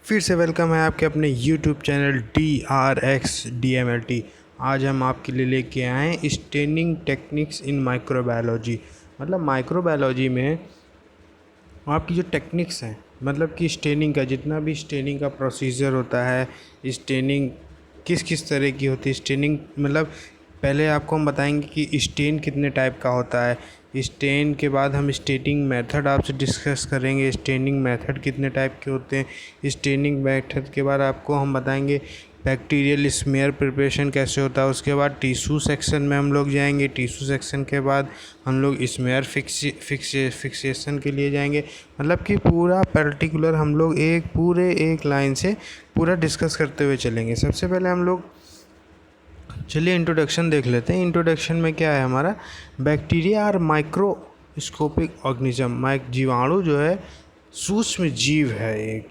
फिर से वेलकम है आपके अपने यूट्यूब चैनल DRX DMLT। आज हम आपके लिए लेके आए हैं स्टेनिंग टेक्निक्स इन माइक्रोबायोलॉजी। मतलब माइक्रोबायोलॉजी में आपकी जो टेक्निक्स हैं, मतलब कि स्टेनिंग का जितना भी स्टेनिंग का प्रोसीजर होता है, स्टेनिंग किस किस तरह की होती है। स्टेनिंग मतलब पहले आपको हम बताएंगे कि स्टेन कितने टाइप का होता है। स्टेन के बाद हम स्टेनिंग मेथड आपसे डिस्कस करेंगे, स्टेनिंग मेथड कितने टाइप के होते हैं। स्टेनिंग मेथड के बाद आपको हम बताएंगे बैक्टीरियल स्मेयर प्रिपरेशन कैसे होता है। उसके बाद टिश्यू सेक्शन में हम लोग जाएंगे। टिश्यू सेक्शन के बाद हम लोग स्मेयर फिक्सेशन के लिए जाएंगे। मतलब कि पूरा पर्टिकुलर हम लोग एक लाइन से पूरा डिस्कस करते हुए चलेंगे। सबसे पहले हम लोग चलिए इंट्रोडक्शन देख लेते हैं। इंट्रोडक्शन में क्या है हमारा, बैक्टीरिया और माइक्रोस्कोपिक ऑर्गेनिज्म। जीवाणु जो है सूक्ष्म जीव है एक।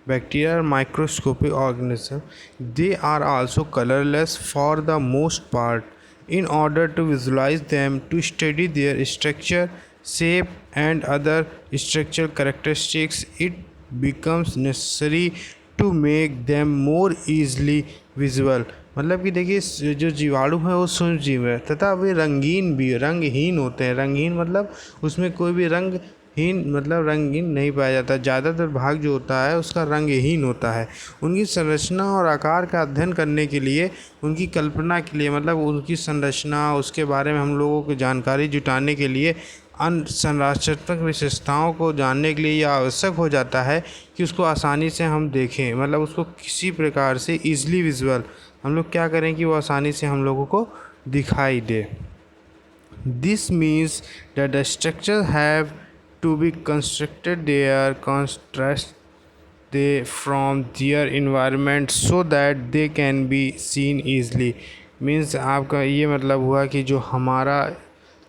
बैक्टीरिया और microscopic organism, they are also colourless for the most part. In order to visualize them, to study their structure, shape, and other structural characteristics, it becomes necessary to make them more easily visible। मतलब कि देखिए जो जीवाणु है वो सूक्ष्म जीव है तथा वे रंगहीन होते हैं। रंगहीन मतलब उसमें कोई भी रंगहीन नहीं पाया जाता। ज़्यादातर भाग जो होता है उसका रंगहीन होता है। उनकी संरचना और आकार का अध्ययन करने के लिए, उनकी कल्पना के लिए, मतलब उनकी संरचना उसके बारे में हम लोगों को जानकारी जुटाने के लिए, अन्य संरचनात्मक विशेषताओं को जानने के लिए यह आवश्यक हो जाता है कि उसको आसानी से हम देखें। मतलब उसको किसी प्रकार से ईज़िली विजुअल हम लोग क्या करें कि वो आसानी से हम लोगों को दिखाई दे। This means that the structure have to be constructed their contrast they from their environment so that they can be seen easily। Means आपका ये मतलब हुआ कि जो हमारा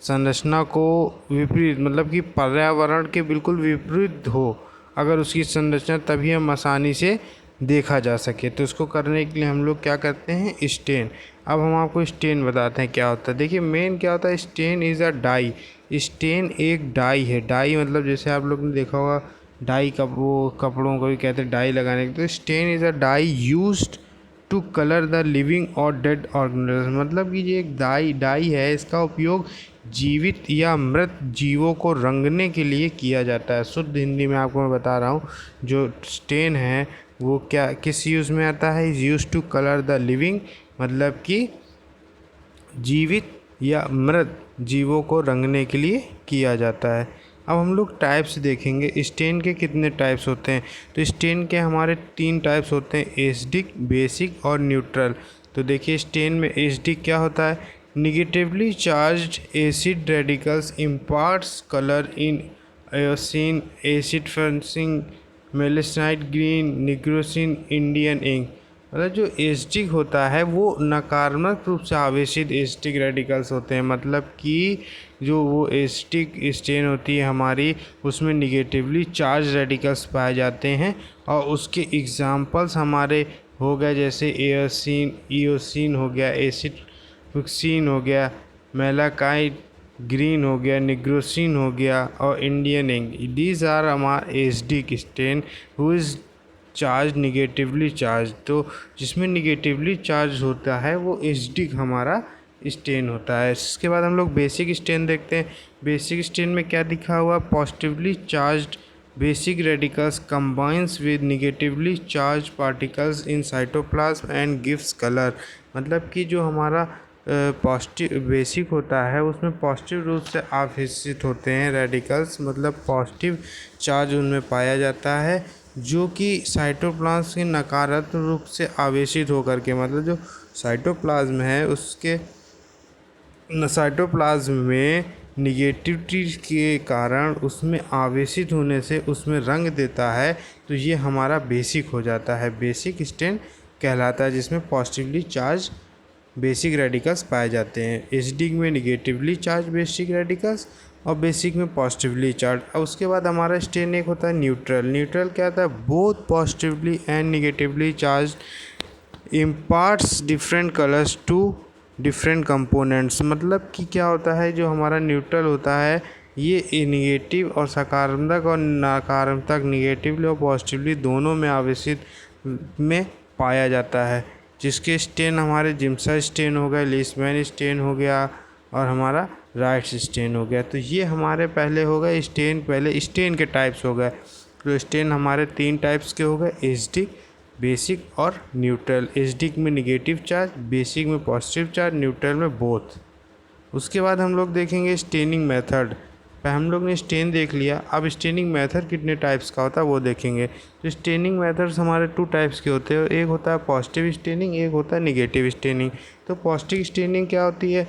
संरचना को विपरीत, मतलब कि पर्यावरण के बिल्कुल विपरीत हो अगर उसकी संरचना, तभी हम आसानी से देखा जा सके। तो उसको करने के लिए हम लोग क्या करते हैं, स्टेन। अब हम आपको स्टेन बताते हैं क्या होता है। देखिए मेन क्या होता है, stain is a dye. Stain एक डाई है। डाई मतलब जैसे आप लोग ने देखा होगा डाई वो कपड़ों को भी कहते हैं डाई लगाने के। तो stain is a dye used to colour the living और डेड ऑर्गेनिज्म। मतलब कि ये एक डाई है, इसका उपयोग जीवित या मृत जीवों को रंगने के लिए किया जाता है। शुद्ध हिंदी में आपको मैं बता रहा हूँ, जो स्टेन है वो क्या किस यूज़ में आता है, is use to colour the living, मतलब कि जीवित या मृत जीवों को रंगने के लिए किया जाता है। अब हम लोग टाइप्स देखेंगे, स्टेन के कितने टाइप्स होते हैं। तो स्टेन के हमारे 3 टाइप्स होते हैं, एसिडिक, बेसिक और न्यूट्रल। तो देखिए स्टेन में एसिडिक क्या होता है, negatively charged acid radicals imparts colour in eosin, acid fuchsin, malachite green, nigrosin, Indian ink. मतलब जो एसिडिक होता है वो नकारात्मक रूप से आवेशित एसिडिक रेडिकल्स होते हैं। मतलब कि जो वो एसिडिक स्टेन होती है हमारी, उसमें निगेटिवली चार्ज रेडिकल्स पाए जाते हैं। और उसके एग्जांपल्स हमारे हो गए जैसे ईओसिन हो गया, एसिड फिक्सिन हो गया, मेलाकाइट ग्रीन हो गया, निग्रोसिन हो गया और इंडियन इंक। दीज आर हमारे acidic stain who is charge negatively charge. तो जिसमें निगेटिवली चार्ज होता है वो एसिडिक हमारा स्टेन होता है। इसके बाद हम लोग बेसिक स्टेन देखते हैं। बेसिक स्टेन में क्या दिखा हुआ, positively charged basic radicals combines with negatively charge particles in cytoplasm and gives colour. मतलब कि जो हमारा पॉजिटिव बेसिक होता है उसमें पॉजिटिव रूप से आवेशित होते हैं रेडिकल्स, मतलब पॉजिटिव चार्ज उनमें पाया जाता है, जो कि साइटोप्लाज्म के नकारात्मक रूप से आवेशित होकर के, मतलब जो साइटोप्लाज्म है उसके साइटोप्लाज्म में निगेटिविटी के कारण उसमें आवेशित होने से उसमें रंग देता है। तो ये हमारा बेसिक हो जाता है, बेसिक स्टेन कहलाता है, जिसमें पॉजिटिवली चार्ज बेसिक रेडिकल्स पाए जाते हैं। एसिडिक में निगेटिवली चार्ज बेसिक रेडिकल्स और बेसिक में पॉजिटिवली चार्ज। और उसके बाद हमारा स्टेन एक होता है न्यूट्रल। न्यूट्रल क्या होता है, both positively and negatively charge imparts different colours to different components. मतलब कि क्या होता है, जो हमारा न्यूट्रल होता है ये निगेटिव और सकारात्मक और नकारात्मक, निगेटिवली और पॉजिटिवली दोनों में आवेशित में पाया जाता है। जिसके स्टेन हमारे जिम्सा स्टेन हो गया, लीसमैन स्टेन हो गया और हमारा राइट्स स्टेन हो गया। तो ये हमारे पहले हो गए स्टेन, पहले स्टेन के टाइप्स हो गए। तो स्टेन हमारे 3 टाइप्स के हो गए, एसिडिक, बेसिक और न्यूट्रल। एसिडिक में निगेटिव चार्ज, बेसिक में पॉजिटिव चार्ज, न्यूट्रल में बोथ। उसके बाद हम लोग देखेंगे स्टेनिंग मेथड। हम लोग ने स्टेन देख लिया, अब स्टेनिंग मेथड कितने टाइप्स का होता है वो देखेंगे। तो स्टेनिंग मेथड्स हमारे 2 टाइप्स के होते हैं, एक होता है पॉजिटिव स्टेनिंग, एक होता है निगेटिव स्टेनिंग। तो पॉजिटिव स्टेनिंग क्या होती है?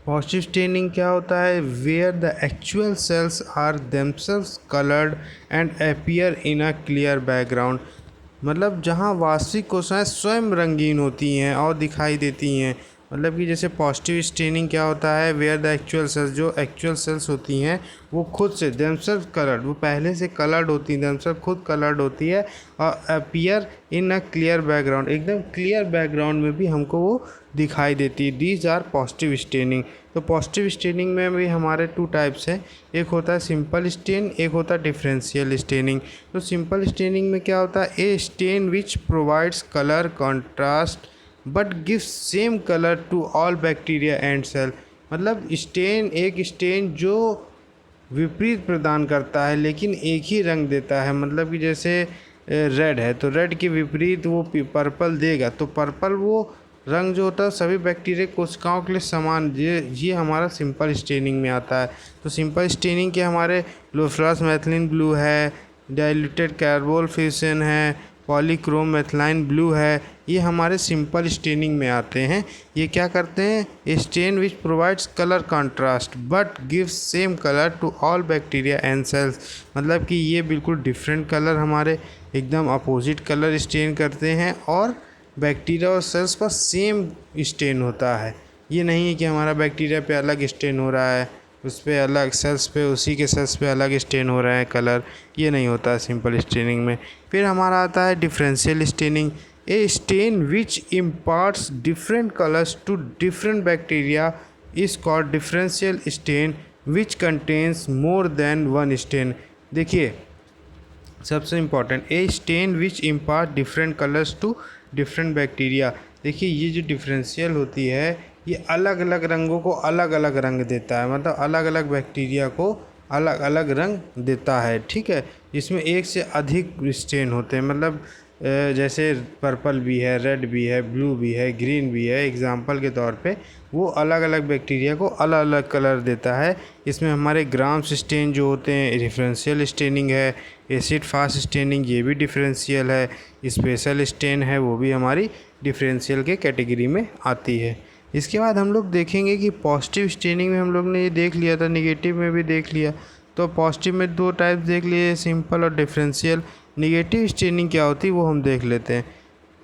पॉजिटिव स्टेनिंग क्या होता है? Where the actual cells are themselves coloured and appear in a clear background. मतलब जहाँ वास्तविक कोशिकाएं स्वयं रंगीन होती हैं और दिखाई देती हैं। मतलब कि जैसे पॉजिटिव स्टेनिंग क्या होता है? वेयर द एक्चुअल सेल्स, जो एक्चुअल सेल्स होती हैं वो खुद से देमसेल्फ कलर्ड, वो पहले से कलर्ड होती हैं, देमसेल्फ खुद कलर्ड होती है और appear in a clear background, एकदम क्लियर बैकग्राउंड में भी हमको वो दिखाई देती है। These are positive staining. तो पॉजिटिव स्टेनिंग में भी हमारे 2 टाइप्स हैं, एक होता है सिंपल स्टेन, एक होता है डिफरेंशियल स्टेनिंग। तो सिंपल स्टेनिंग में क्या होता है? A stain which provides colour contrast but gives same colour to all bacteria and cell. मतलब स्टेन, एक स्टेन जो विपरीत प्रदान करता है लेकिन एक ही रंग देता है। मतलब कि जैसे रेड है तो रेड के विपरीत वो पर्पल देगा, तो पर्पल वो रंग जो होता है सभी बैक्टीरिया कोशिकाओं के लिए समान, ये हमारा सिंपल स्टेनिंग में आता है। तो सिंपल स्टेनिंग के हमारे लोफ्लस मैथिलीन ब्लू है, डाइल्यूटेड कार्बोल फ्यूजन है, पॉलीक्रोम मेथिलाइन ब्लू है, ये हमारे सिंपल स्टेनिंग में आते हैं। ये क्या करते हैं? Stain which provides colour contrast but gives same colour to all bacteria and cells. मतलब कि ये बिल्कुल डिफरेंट कलर, हमारे एकदम अपोजिट कलर स्टेन करते हैं और बैक्टीरिया और सेल्स पर सेम स्टेन होता है। ये नहीं है कि हमारा बैक्टीरिया पे अलग स्टेन हो रहा है, उस पर अलग, सेल्स पे, उसी के सेल्स पे अलग स्टेन हो रहा है कलर, ये नहीं होता है सिंपल स्टेनिंग में। फिर हमारा आता है differential staining. A stain which imparts different colours to different bacteria is called differential stain which contains more than one stain. देखिए सबसे important, a stain which impart different colours to different bacteria. देखिए ये जो differential होती है ये अलग अलग रंगों को अलग अलग रंग देता है, मतलब अलग अलग बैक्टीरिया को अलग अलग रंग देता है। ठीक है, जिसमें एक से अधिक स्टेन होते हैं। मतलब जैसे पर्पल भी है, रेड भी है, ब्लू भी है, ग्रीन भी है, एग्जाम्पल के तौर पे वो अलग अलग बैक्टीरिया को अलग अलग कलर देता है। इसमें हमारे ग्राम्स स्टेन जो होते हैं डिफरेंशियल स्टेनिंग है, एसिड फास्ट स्टेनिंग ये भी डिफरेंशियल है, स्पेशल स्टेन है वो भी हमारी डिफरेंशियल के कैटेगरी में आती है। इसके बाद हम लोग देखेंगे कि पॉजिटिव स्टेनिंग में हम लोग ने ये देख लिया था, निगेटिव में भी देख लिया। तो पॉजिटिव में 2 टाइप देख लिए, सिंपल और डिफरेंशियल। निगेटिव स्टेनिंग क्या होती है वो हम देख लेते हैं।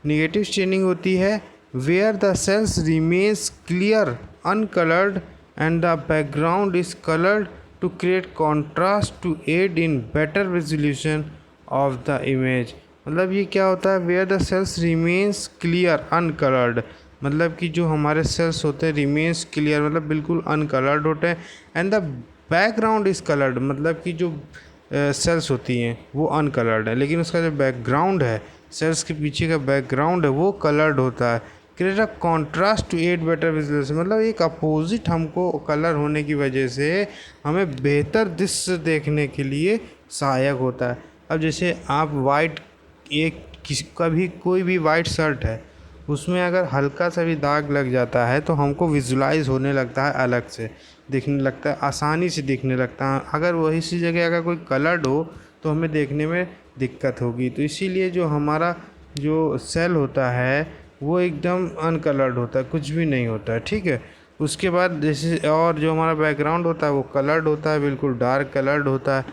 निगेटिव स्टेनिंग होती है where the cells remains clear uncoloured and the background is coloured to create contrast to aid in better resolution of the image. मतलब ये क्या होता है? Where the cells remains clear uncoloured, मतलब कि जो हमारे सेल्स होते हैं रिमेन्स क्लियर, मतलब बिल्कुल अनकलर्ड होते हैं, and the background is coloured, मतलब कि जो सेल्स होती हैं वो अनकलर्ड है लेकिन उसका जो बैकग्राउंड है, सेल्स के पीछे का बैकग्राउंड है वो कलर्ड होता है। Create a contrast to aid better visualisation, मतलब एक अपोजिट हमको कलर होने की वजह से हमें बेहतर दृश्य देखने के लिए सहायक होता है। अब जैसे आप वाइट, एक किसका भी कोई भी वाइट शर्ट है उसमें अगर हल्का सा भी दाग लग जाता है तो हमको विजुलाइज होने लगता है, अलग से दिखने लगता है, आसानी से दिखने लगता है। अगर वही सी जगह अगर कोई कलर्ड हो तो हमें देखने में दिक्कत होगी। तो इसीलिए जो हमारा जो सेल होता है वो एकदम अनकलर्ड होता है, कुछ भी नहीं होता है। ठीक है, उसके बाद जैसे और जो हमारा बैकग्राउंड होता है वो कलर्ड होता है, बिल्कुल डार्क कलर्ड होता है,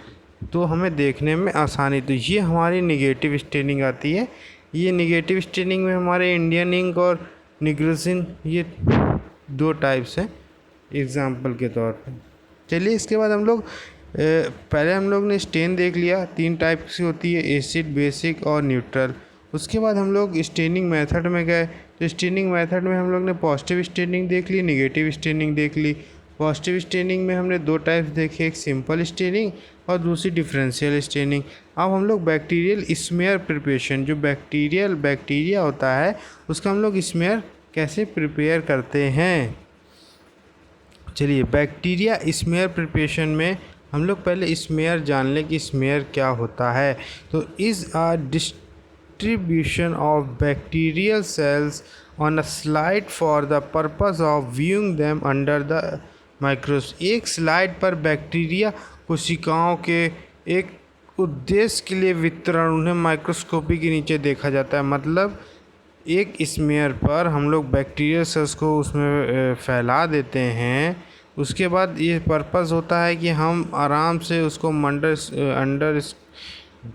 तो हमें देखने में आसानी। तो ये हमारी निगेटिव स्टेनिंग आती है। ये निगेटिव स्टेनिंग में हमारे इंडियन इंक और निग्रोसिन ये 2 टाइप्स हैं एग्जाम्पल के तौर पे। चलिए इसके बाद हम लोग पहले हम लोग ने स्टेन देख लिया, 3 टाइप की होती है, एसिड, बेसिक और न्यूट्रल। उसके बाद हम लोग स्टेनिंग मेथड में गए। तो स्टेनिंग मेथड में हम लोग ने पॉजिटिव स्टेनिंग देख ली, निगेटिव स्टेनिंग देख ली। पॉजिटिव स्टेनिंग में हमने दो टाइप्स देखे, एक सिंपल स्टेनिंग और दूसरी डिफरेंशियल स्टेनिंग। अब हम लोग बैक्टीरियल स्मेयर प्रिपरेशन, जो बैक्टीरिया होता है उसका हम लोग स्मेयर कैसे प्रिपेयर करते हैं। चलिए, बैक्टीरिया स्मेयर प्रिपरेशन में हम लोग पहले स्मेयर जान लें कि स्मेयर क्या होता है। तो is a distribution of bacterial cells on a slide for the purpose of viewing them under the microscope. एक स्लाइड पर बैक्टीरिया कोशिकाओं के एक उद्देश्य के लिए वितरण, उन्हें माइक्रोस्कोपी के नीचे देखा जाता है। मतलब एक स्मेयर पर हम लोग बैक्टीरियल सेल्स को उसमें फैला देते हैं। उसके बाद ये पर्पस होता है कि हम आराम से उसको अंडर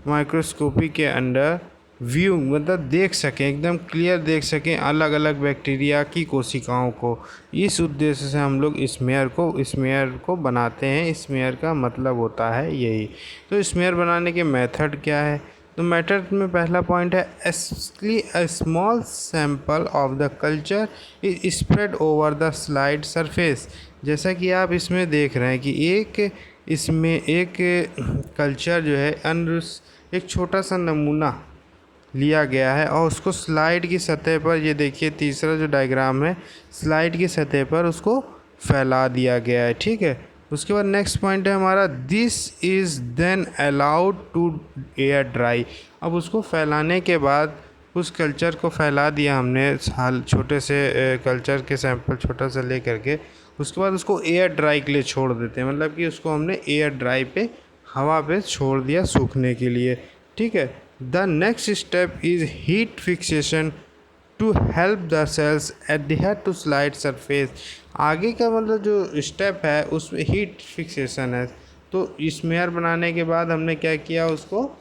माइक्रोस्कोपी के अंडर व्यू मतलब देख सकें, एकदम क्लियर देख सकें अलग अलग बैक्टीरिया की कोशिकाओं को। इस उद्देश्य से हम लोग स्मेयर को बनाते हैं। स्मेयर का मतलब होता है यही। तो स्मेयर बनाने के मेथड क्या है? तो मेथड में पहला पॉइंट है a small sample of the culture is spread over the slide surface. जैसा कि आप इसमें देख रहे हैं कि इसमें एक कल्चर जो है एक छोटा सा नमूना लिया गया है और उसको स्लाइड की सतह पर, ये देखिए तीसरा जो डायग्राम है, स्लाइड की सतह पर उसको फैला दिया गया है। ठीक है, उसके बाद नेक्स्ट पॉइंट है हमारा this is then allowed to air dry. अब उसको फैलाने के बाद उस कल्चर को फैला दिया हमने छोटे से कल्चर के सैंपल छोटा सा ले करके, उसके बाद उसको एयर ड्राई के लिए छोड़ देते हैं। मतलब कि उसको हमने एयर ड्राई पे हवा पे छोड़ दिया सूखने के लिए। ठीक है, the next step is heat fixation to help the cells adhere to slide surface. आगे का मतलब जो स्टेप है उसमें हीट फिक्सेशन है। तो स्मेयर बनाने के बाद हमने क्या किया, उसको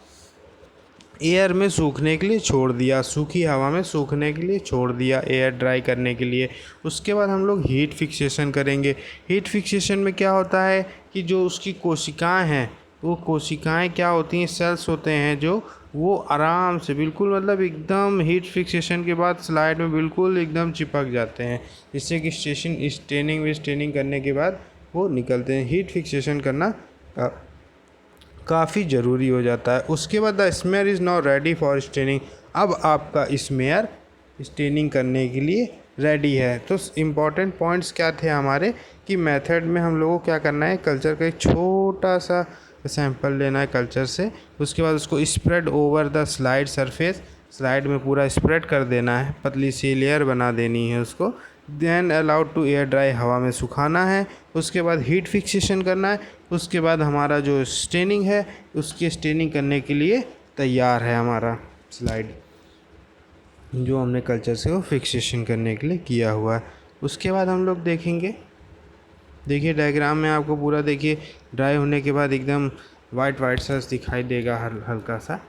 एयर में सूखने के लिए छोड़ दिया, सूखी हवा में सूखने के लिए छोड़ दिया एयर ड्राई करने के लिए। उसके बाद हम लोग हीट फिक्सेशन करेंगे। हीट फिक्सेशन में क्या होता है कि जो उसकी कोशिकाएं हैं, वो कोशिकाएं क्या होती हैं, सेल्स होते हैं जो वो आराम से बिल्कुल मतलब एकदम हीट फिक्सेशन के बाद स्लाइड में बिल्कुल एकदम चिपक जाते हैं, जिससे कि स्टेनिंग करने के बाद वो निकलते हैं। हीट फिक्सेशन करना काफ़ी ज़रूरी हो जाता है। उसके बाद the smear is now ready for staining. अब आपका स्मेयर स्टेनिंग करने के लिए रेडी है। तो इम्पॉर्टेंट पॉइंट्स क्या थे हमारे कि मेथड में हम लोगों को क्या करना है, कल्चर का एक छोटा सा सैंपल लेना है कल्चर से। उसके बाद उसको spread over the slide surface, slide में पूरा स्प्रेड कर देना है, पतली सी लेयर बना देनी है उसको। Then allowed to air dry, हवा में सुखाना है। उसके बाद हीट फिक्सेशन करना है। उसके बाद हमारा जो स्टेनिंग है उसकी स्टेनिंग करने के लिए तैयार है हमारा स्लाइड, जो हमने कल्चर से वो फिक्सेशन करने के लिए किया हुआ है। उसके बाद हम लोग देखेंगे, देखिए डायग्राम में आपको पूरा देखिए ड्राई होने के बाद एकदम वाइट सा दिखाई देगा हल्का सा,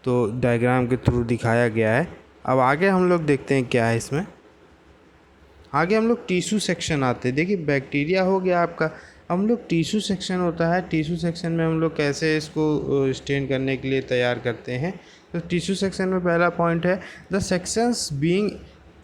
तो डायग्राम के थ्रू दिखाया गया है। अब आगे हम लोग देखते हैं क्या है इसमें। आगे हम लोग टिश्यू सेक्शन आते हैं। देखिए बैक्टीरिया हो गया आपका, हम लोग टिश्यू सेक्शन होता है। टिश्यू सेक्शन में हम लोग कैसे इसको स्टेन करने के लिए तैयार करते हैं। तो टिश्यू सेक्शन में पहला पॉइंट है the sections being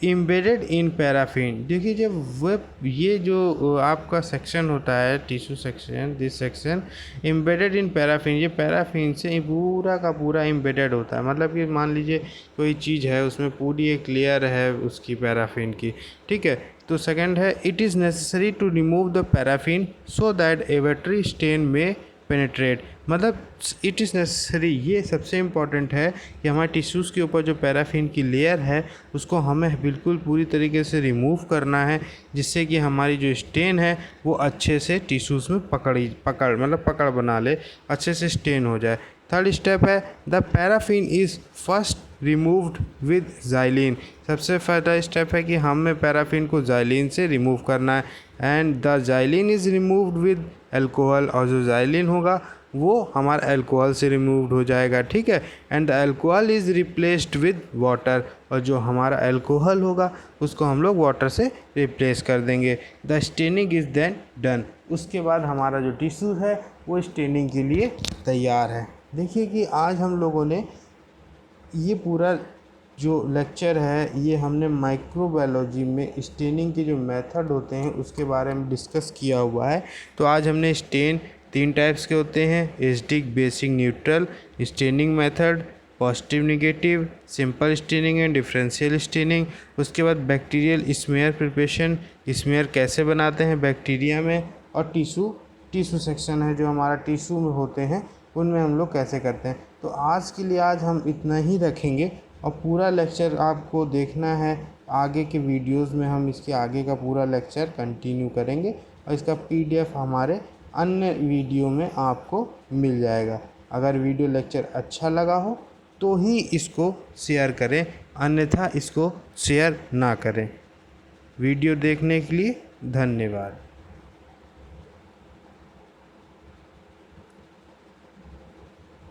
embedded in paraffin. देखिए जब वो ये जो आपका सेक्शन होता है tissue section, this section embedded in paraffin, ये पैराफिन से पूरा का पूरा एम्बेडेड होता है। मतलब कि मान लीजिए कोई चीज़ है उसमें पूरी एक लेयर है उसकी पैराफिन की। ठीक है, तो सेकंड है it is necessary to remove the paraffin so that a battery stain में पेनेट्रेट। मतलब इट इज़ नेसेसरी, ये सबसे इम्पॉर्टेंट है कि हमारे टिश्यूज़ के ऊपर जो पैराफिन की लेयर है उसको हमें बिल्कुल पूरी तरीके से रिमूव करना है, जिससे कि हमारी जो स्टेन है वो अच्छे से टिश्यूज़ में पकड़ बना ले, अच्छे से स्टेन हो जाए। थर्ड स्टेप है the paraffin is first removed with xylene. सबसे पहला स्टेप है कि हमें पैराफिन को ज़ाइलिन से रिमूव करना है। And the xylene is removed with alcohol, और जो ज़ाइलिन होगा वो हमारा अल्कोहल से रिमूव्ड हो जाएगा। ठीक है, and the alcohol is replaced with water, और जो हमारा अल्कोहल होगा उसको हम लोग वाटर से रिप्लेस कर देंगे। The staining is then done. उसके बाद हमारा जो टिश्यू है वो स्टेनिंग के लिए तैयार है। देखिए कि आज हम लोगों ने ये पूरा जो लेक्चर है ये हमने माइक्रोबायोलॉजी में स्टेनिंग के जो मेथड होते हैं उसके बारे में डिस्कस किया हुआ है। तो आज हमने स्टेन 3 टाइप्स के होते हैं, acidic, basic, neutral, staining method, positive, negative, simple staining and differential staining. उसके बाद बैक्टीरियल स्मेयर प्रिपरेशन, स्मेयर कैसे बनाते हैं बैक्टीरिया में, और टिश्यू सेक्शन है जो हमारा टिश्यू में होते हैं उनमें हम लोग कैसे करते हैं। तो आज के लिए आज हम इतना ही रखेंगे और पूरा लेक्चर आपको देखना है। आगे के वीडियोस में हम इसके आगे का पूरा लेक्चर कंटिन्यू करेंगे और इसका PDF हमारे अन्य वीडियो में आपको मिल जाएगा। अगर वीडियो लेक्चर अच्छा लगा हो तो ही इसको शेयर करें, अन्यथा इसको शेयर ना करें। वीडियो देखने के लिए धन्यवाद।